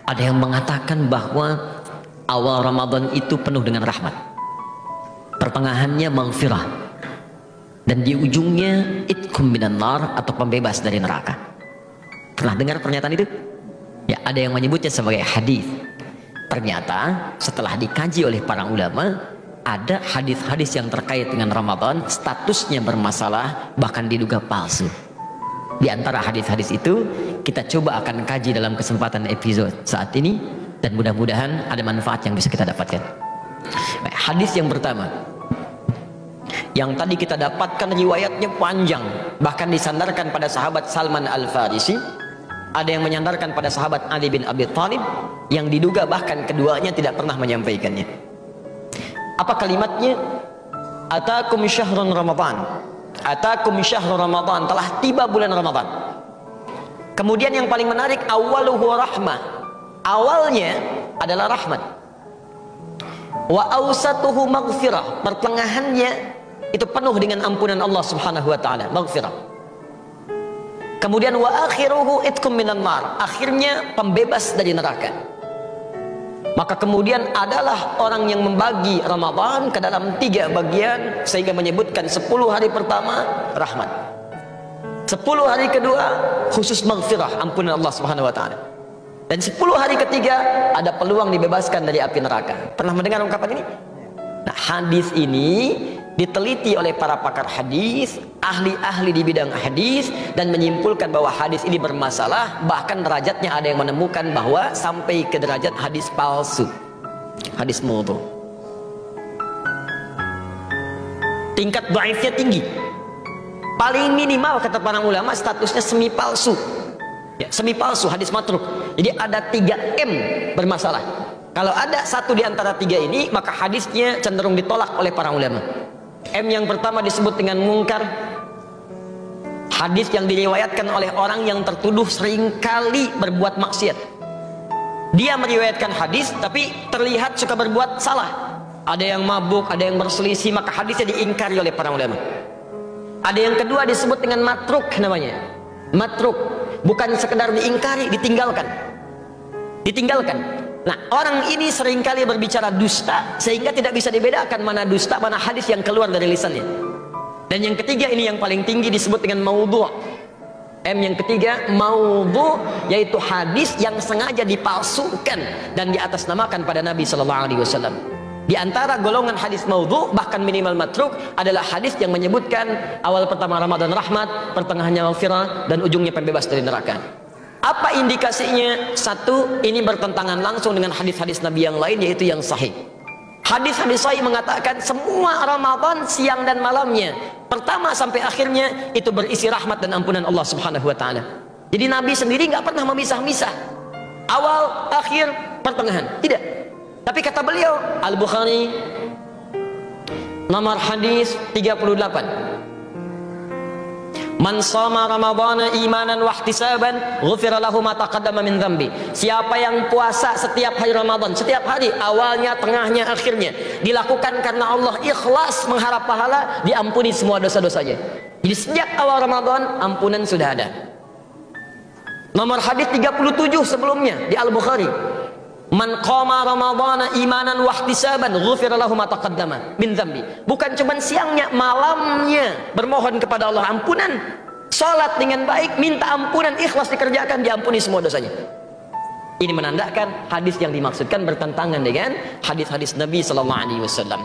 Ada yang mengatakan bahwa awal Ramadan itu penuh dengan rahmat, pertengahannya maghfirah, dan di ujungnya itkum minan nar atau pembebas dari neraka. Pernah dengar pernyataan itu? Ya, ada yang menyebutnya sebagai hadis. Ternyata setelah dikaji oleh para ulama, ada hadis-hadis yang terkait dengan Ramadan statusnya bermasalah, bahkan diduga palsu. Di antara hadis-hadis itu kita coba akan kaji dalam kesempatan episode saat ini, dan mudah-mudahan ada manfaat yang bisa kita dapatkan. Hadis yang pertama, yang tadi kita dapatkan riwayatnya panjang, bahkan disandarkan pada sahabat Salman Al-Farisi, ada yang menyandarkan pada sahabat Ali bin Abi Thalib, yang diduga bahkan keduanya tidak pernah menyampaikannya. Apa kalimatnya? Atakum syahrun Ramadan, atakum syahrul Ramadan, telah tiba bulan Ramadan. Kemudian yang paling menarik, awaluhu rahmah, awalnya adalah rahmat. Wa awsatuhu maghfirah, pertengahannya itu penuh dengan ampunan Allah Subhanahu wa taala, maghfirah. Kemudian wa akhiruhu itkum minan nar, akhirnya pembebas dari neraka. Maka kemudian adalah orang yang membagi Ramadan ke dalam 3 bagian, sehingga menyebutkan 10 hari pertama rahmat, 10 hari kedua khusus maghfirah, ampunan Allah Subhanahu wa taala, dan 10 hari ketiga ada peluang dibebaskan dari api neraka. Pernah mendengar ungkapan ini? Nah, hadis ini diteliti oleh para pakar hadis, ahli-ahli di bidang hadis, dan menyimpulkan bahwa hadis ini bermasalah. Bahkan derajatnya ada yang menemukan bahwa sampai ke derajat hadis palsu, hadis maudhu. Tingkat dhaifnya tinggi. Paling minimal kata para ulama statusnya semi palsu. Ya, semi palsu, hadis matruk. Jadi ada 3M bermasalah. Kalau ada satu di antara 3 ini, maka hadisnya cenderung ditolak oleh para ulama. M yang pertama disebut dengan mungkar, hadis yang diriwayatkan oleh orang yang tertuduh seringkali berbuat maksiat. Dia meriwayatkan hadis tapi terlihat suka berbuat salah. Ada yang mabuk, ada yang berselisih, maka hadisnya diingkari oleh para ulama. Ada yang kedua disebut dengan matruk namanya. Matruk, bukan sekedar diingkari, ditinggalkan. Ditinggalkan. Nah, orang ini seringkali berbicara dusta, sehingga tidak bisa dibedakan mana dusta, mana hadis yang keluar dari lisannya. Dan yang ketiga, ini yang paling tinggi, disebut dengan maudhu'. M yang ketiga, maudhu', yaitu hadis yang sengaja dipalsukan dan diatasnamakan pada Nabi SAW. Di antara golongan hadis maudhu', bahkan minimal matruk, adalah hadis yang menyebutkan awal pertama Ramadan rahmat, pertengahannya maghfirah, dan ujungnya pembebas dari neraka. Apa indikasinya? Satu, ini bertentangan langsung dengan hadis-hadis Nabi yang lain, yaitu yang sahih. Hadis-hadis sahih mengatakan semua Ramadan siang dan malamnya, pertama sampai akhirnya, itu berisi rahmat dan ampunan Allah Subhanahu wa taala. Jadi Nabi sendiri nggak pernah memisah-misah awal, akhir, pertengahan, tidak. Tapi kata beliau, Al-Bukhari nomor hadis 38, man shoma ramadhana imanan wa ihtisaban ghufira lahu ma taqaddama min dzambi. Siapa yang puasa setiap hari Ramadan, setiap hari, awalnya, tengahnya, akhirnya, dilakukan karena Allah, ikhlas mengharap pahala, diampuni semua dosa-dosanya. Jadi sejak awal Ramadan ampunan sudah ada. Nomor hadis 37 sebelumnya di Al-Bukhari, man qama ramadhana imanan wa ihtisaban ghufira lahu ma taqaddama min dzambi. Bukan cuma siangnya, malamnya bermohon kepada Allah ampunan, salat dengan baik, minta ampunan, ikhlas dikerjakan, diampuni semua dosanya. Ini menandakan hadis yang dimaksudkan bertentangan dengan hadis-hadis Nabi sallallahu alaihi wasallam.